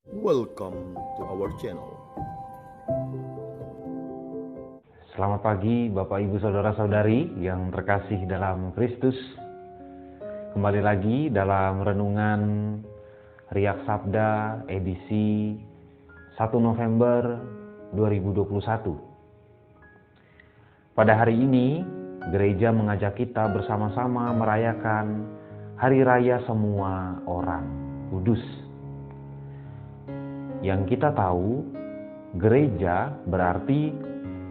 Welcome to our channel. Selamat pagi Bapak Ibu Saudara-saudari yang terkasih dalam Kristus. Kembali lagi dalam renungan Riak Sabda edisi 1 November 2021. Pada hari ini, gereja mengajak kita bersama-sama merayakan Hari Raya Semua Orang Kudus. Yang kita tahu, gereja berarti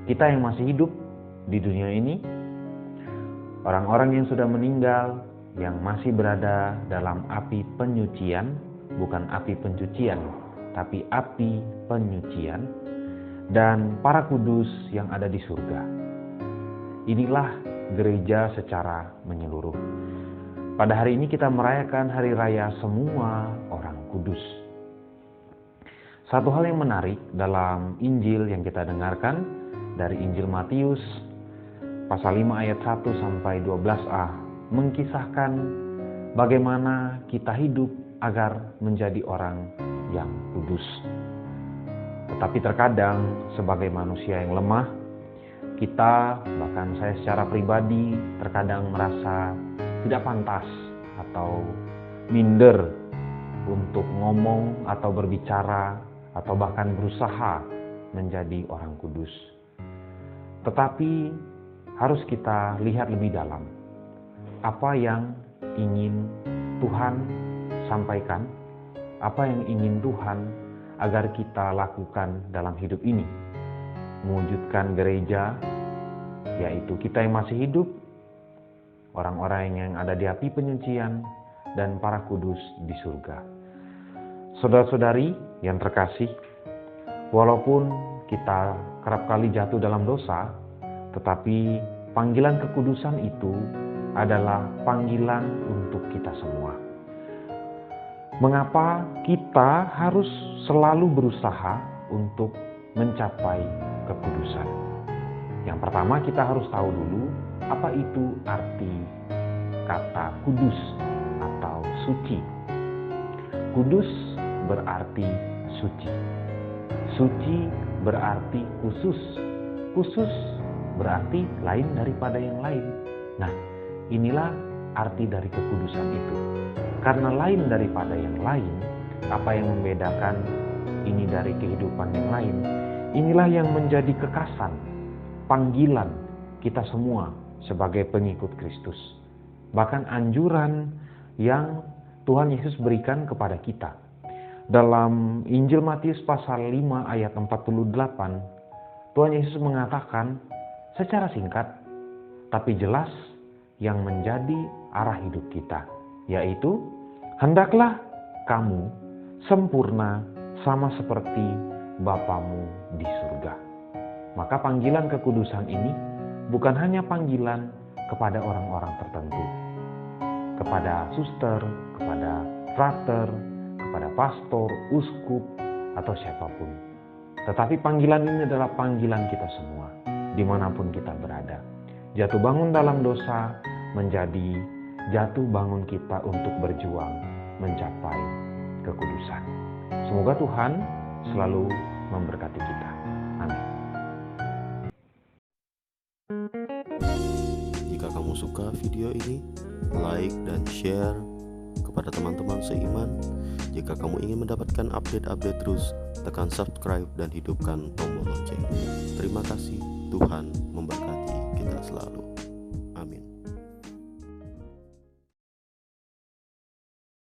kita yang masih hidup di dunia ini, orang-orang yang sudah meninggal, yang masih berada dalam api penyucian, bukan api pencucian, tapi api penyucian, dan para kudus yang ada di surga. Inilah gereja secara menyeluruh. Pada hari ini kita merayakan Hari Raya Semua Orang Kudus. Satu hal yang menarik dalam Injil yang kita dengarkan dari Injil Matius pasal 5 ayat 1 sampai 12a mengkisahkan bagaimana kita hidup agar menjadi orang yang kudus. Tetapi terkadang sebagai manusia yang lemah, kita, bahkan saya secara pribadi, terkadang merasa tidak pantas atau minder untuk ngomong atau berbicara atau bahkan berusaha menjadi orang kudus. Tetapi harus kita lihat lebih dalam apa yang ingin Tuhan sampaikan, apa yang ingin Tuhan agar kita lakukan dalam hidup ini. Mewujudkan gereja, yaitu kita yang masih hidup, orang-orang yang ada di api penyucian, dan para kudus di surga. Saudara-saudari yang terkasih, walaupun kita kerap kali jatuh dalam dosa, tetapi panggilan kekudusan itu adalah panggilan untuk kita semua. Mengapa kita harus selalu berusaha untuk mencapai kekudusan? Yang pertama, kita harus tahu dulu apa itu arti kata kudus atau suci. Kudus berarti suci. Suci berarti khusus. Khusus berarti lain daripada yang lain. Nah, inilah arti dari kekudusan itu. Karena lain daripada yang lain, apa yang membedakan ini dari kehidupan yang lain? Inilah yang menjadi kekasan, panggilan kita semua sebagai pengikut Kristus. Bahkan anjuran yang Tuhan Yesus berikan kepada kita. Dalam Injil Matius pasal 5 ayat 48, Tuhan Yesus mengatakan secara singkat tapi jelas yang menjadi arah hidup kita, yaitu hendaklah kamu sempurna sama seperti Bapamu di surga. Maka panggilan kekudusan ini bukan hanya panggilan kepada orang-orang tertentu, kepada suster, kepada frater, kepada pastor, uskup, atau siapapun. Tetapi panggilan ini adalah panggilan kita semua, dimanapun kita berada. Jatuh bangun dalam dosa menjadi jatuh bangun kita untuk berjuang mencapai kekudusan. Semoga Tuhan selalu memberkati kita. Amin. Jika kamu suka video ini, like dan share kepada teman-teman seiman. Jika kamu ingin mendapatkan update-update terus, tekan subscribe dan hidupkan tombol lonceng. Terima kasih, Tuhan memberkati kita selalu.